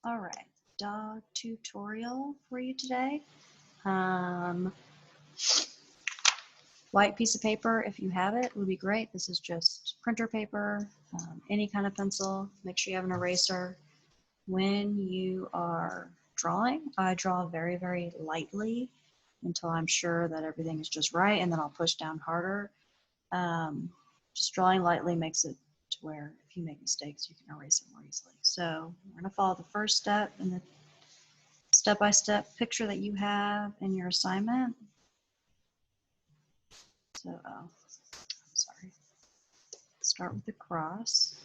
All right, dog tutorial for you today. White piece of paper, if you have it, would be great. This is just printer paper, any kind of pencil. Make sure you have an eraser. When you are drawing, I draw very, very lightly until I'm sure that everything is just right, and then I'll push down harder. Just drawing lightly makes it to where if you make mistakes, you can erase it more easily. So we're going to follow the first step in the step-by-step picture that you have in your assignment. So, I'm sorry. Start with the cross.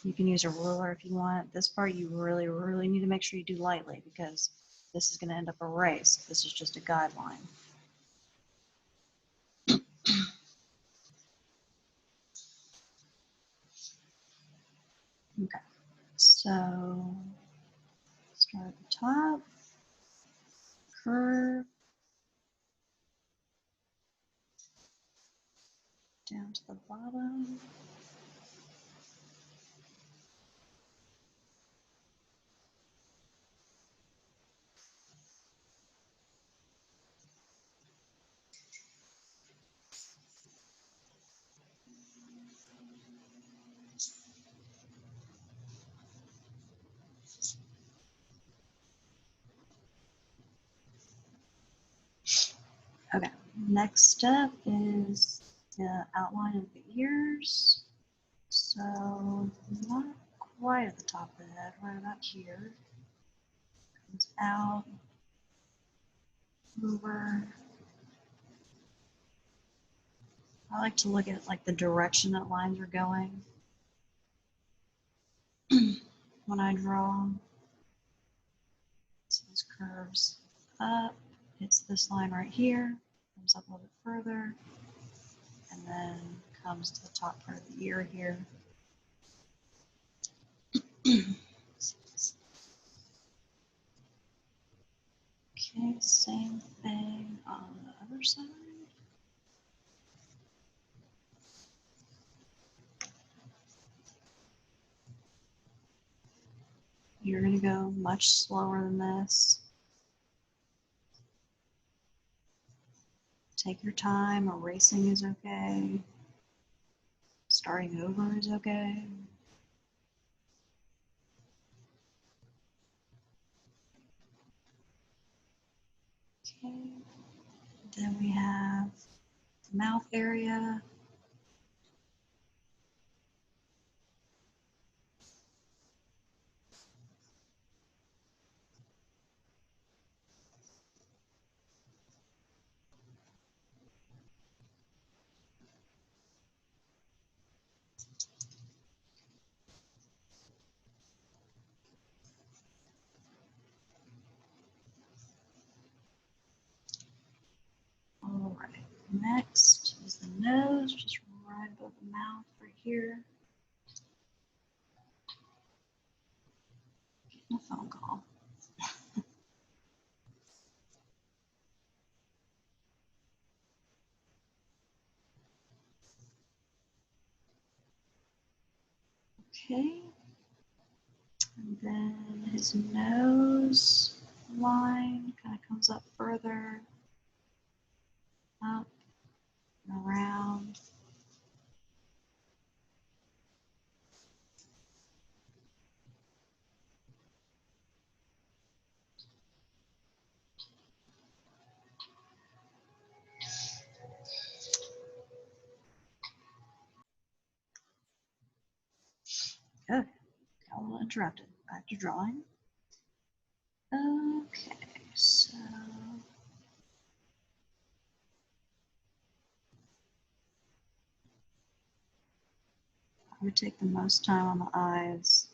You can use a ruler if you want. This part you really, really need to make sure you do lightly because this is going to end up erased. This is just a guideline. Okay, so start at the top, curve, down to the bottom. Okay, next step is the outline of the ears. So not quite at the top of the head, right about here. Comes out, over. I like to look at like the direction that lines are going when I draw. So this curves up, hits this line right here, comes up a little bit further, and then comes to the top part of the ear here. Okay, same thing on the other side. You're going to go much slower than this. Take your time. Erasing is okay. Starting over is okay. Okay. Then we have the mouth area. All right. Next is the nose, just right above the mouth right here. Getting a phone call. Okay. And then his nose line kind of comes up further, up and around. Okay, got a little interrupted. Back to drawing. Okay, so I would take the most time on the eyes.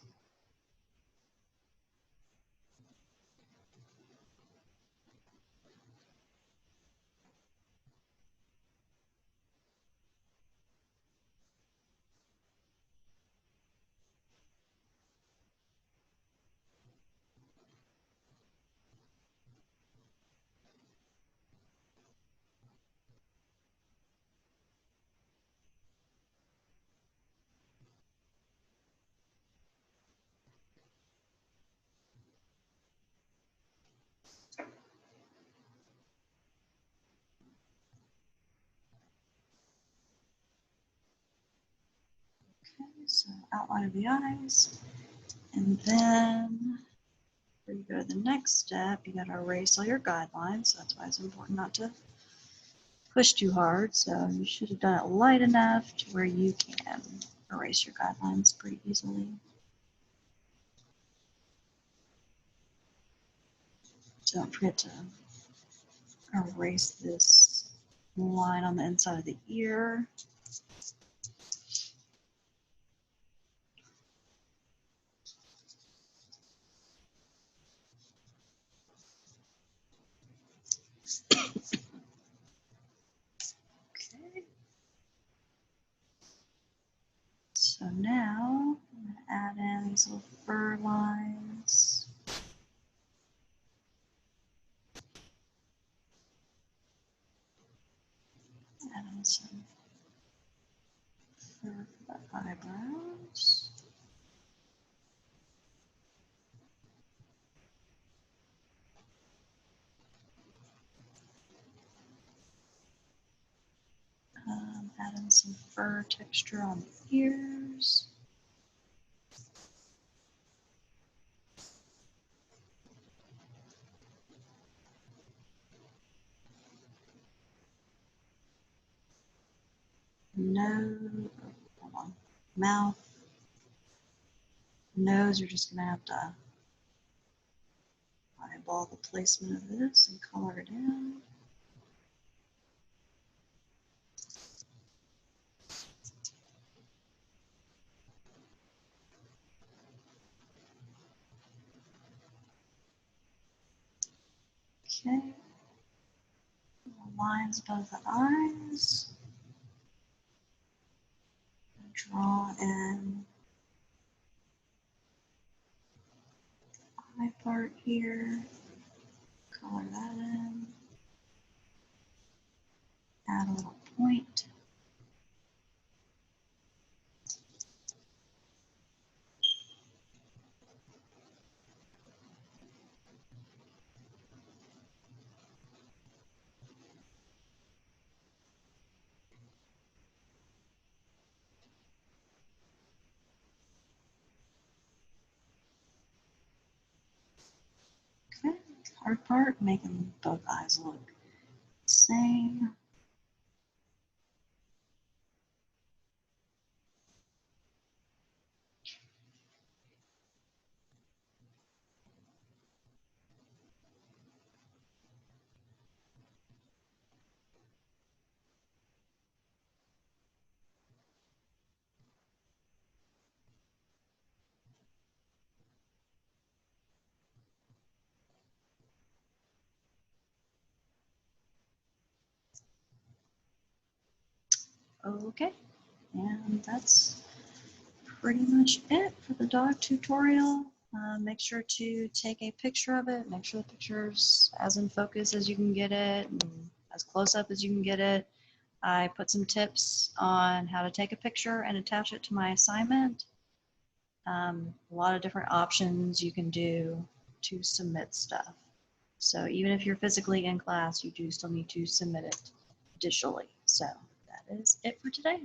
So outline of the eyes. And then before you go to the next step, you got to erase all your guidelines. So that's why it's important not to push too hard. So you should have done it light enough to where you can erase your guidelines pretty easily. Don't forget to erase this line on the inside of the ear. Okay. So now I'm going to add in these little fur lines. Add in some fur for the eyebrows. Add in some fur texture on the ears. Nose, hold on, mouth, nose, you're just gonna have to eyeball the placement of this and color it in. Okay, lines above the eyes. Draw in eye part here, color that in, add a little point. Okay, hard part, making both eyes look the same. Okay, and that's pretty much it for the dog tutorial. Make sure to take a picture of it. Make sure the picture's as in focus as you can get it, and as close up as you can get it. I put some tips on how to take a picture and attach it to my assignment. A lot of different options you can do to submit stuff. So even if you're physically in class, you do still need to submit it digitally. So that is it for today.